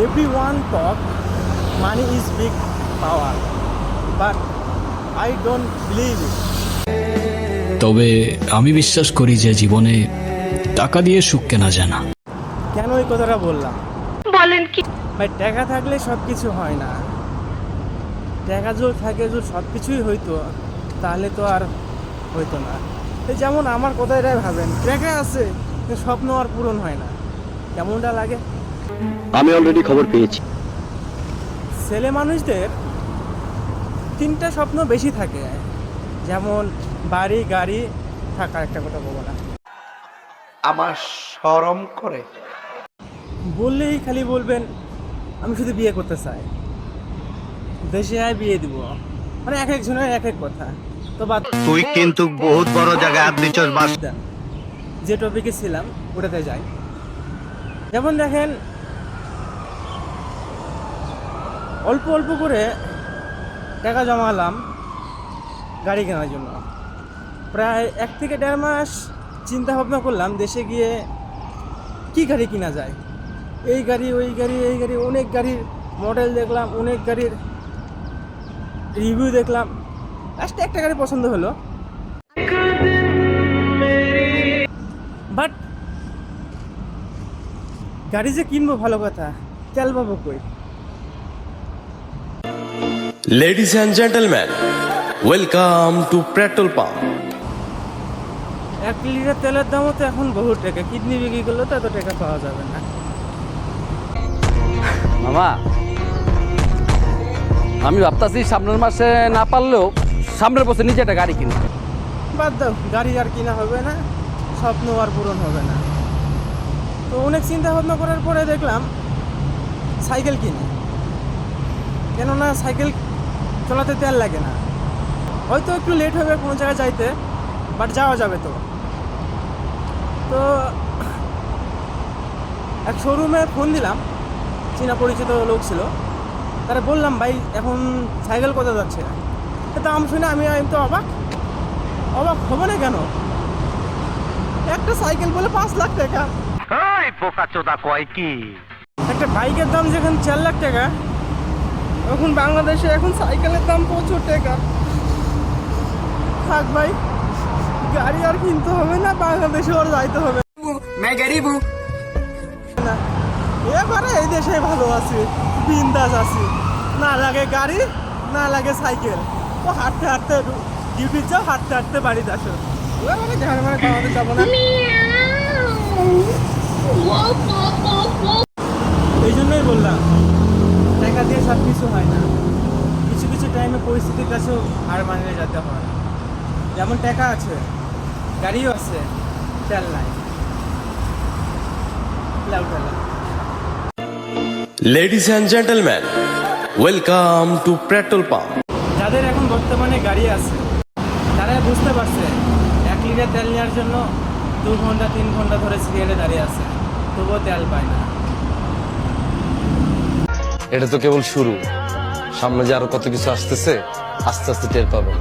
Everyone talk money is big power, but I don't believe it. তবে আমি বিশ্বাস করি যে জীবনে টাকা দিয়ে সুখ কেনা যায় না। কেন এই কথাটা বললাম? বলেন কি? ভাই, টাকা থাকলে সব কিছু হয় না। টাকা যদি থাকে, যদি সব কিছুই হইতো তাহলে তো আর হইতো না। এই যেমন আমার কথাটাই ভাবেন, টাকা আছে কিন্তু স্বপ্ন আর পূরণ হয় না, কেমনটা লাগে? আমি অলরেডি খবর পেয়েছি। ছেলে মানুষদের তিনটা স্বপ্ন বেশি থাকে, যেমন বাড়ি গাড়ি থাকা। একটা কথা বলবো না, আমার শরম করে। বললেই খালি বলবেন আমি শুধু বিয়ে করতে চাই, দেশে আয় বিয়ে দিব, মানে এক একজনের এক এক কথা। তো বাদ তুই কিন্তু বহুত বড় জায়গায় হাত দিচ্ছস বাস। দেন, যে টপিকে ছিলাম ওটাতে যাই। যেমন দেখেন, অল্প অল্প করে টাকা জমালাম গাড়ি কেনার জন্য। প্রায় 1 থেকে 1.5 মাস চিন্তা ভাবনা করলাম দেশে গিয়ে কি গাড়ি কিনা যায়। এই গাড়ি ওই গাড়ি এই গাড়ি, অনেক গাড়ির মডেল দেখলাম, অনেক গাড়ির রিভিউ দেখলাম। লাস্টে একটা গাড়ি পছন্দ হলো, বাট গাড়ি যে কিনবো ভালো কথা, তেল পাবো কই? Ladies and gentlemen, welcome to Petrol Pump. 1 litre তেলের দামও তো এখন বহু টাকা, কিডনি বিক্রি করলে তো এত টাকা পাওয়া যাবে না। মামা, আমি ভাবতাছি সামনের মাসে না পারলেও সামনের বছর নিজে একটা গাড়ি কিনবো। বাদ দাও, গাড়ি আর কিনা হবে না, স্বপ্ন আর পূরণ হবে না। তো অনেক চিন্তা ভাবনা করার পরে দেখলাম সাইকেল কিনি, কেননা সাইকেল চালাতে তেল লাগে না। হয়তো একটু লেট হবে কোনো জায়গায় যাইতে, বাট যাওয়া যাবে। তো তো এক শোরুমে ফোন দিলাম, চেনা পরিচিত লোক ছিল, তারা বললাম ভাই এখন সাইকেল কোথায় যাচ্ছে। দাম শুনে আমি তো অবাক হবো না কেন? একটা সাইকেল বলে 5 লাখ টাকা। ওই বোকাচোদা কয় কি? একটা বাইকের দাম যেখানে 4 লাখ টাকা, এখন বাংলাদেশে এখন সাইকেলের দাম প্রচুর টাকা। থাক ভাই, গাড়ি আর কিনতে হবে না, বাংলাদেশে আর যাইতে হবে না। এবারে এই দেশে ভালো আছি, বিন্দাস আছি, না লাগে গাড়ি না লাগে সাইকেল। ও হাঁটতে হাঁটতে ডিউটি যাও, হাঁটতে হাঁটতে বাড়িতে আসো। এবারে ঝাড় মারে খাওয়াতে যাবো না। এই জন্যই বললাম টাকা দিয়ে সব কিছু হয় না, কিছু কিছু টাইমে পরিস্থিতির কাছেও হার মানিয়ে যেতে হয়। যেমন টাকা আছে, গাড়িও আছে, তেল নাই। Ladies and gentlemen, welcome to Petrol Pump. যাদের এখন বর্তমানে গাড়ি আছে তারা বুঝতে পারছে 1 লিটার তেল নেওয়ার জন্য 2 ঘন্টা 3 ঘন্টা ধরে সিরিয়ালে দাঁড়িয়ে আছে, তবুও তেল পায় না। এটা তো কেবল শুরু, সামনে যে আরো কত কিছু আসতেছে, আস্তে আস্তে টের পাবেন।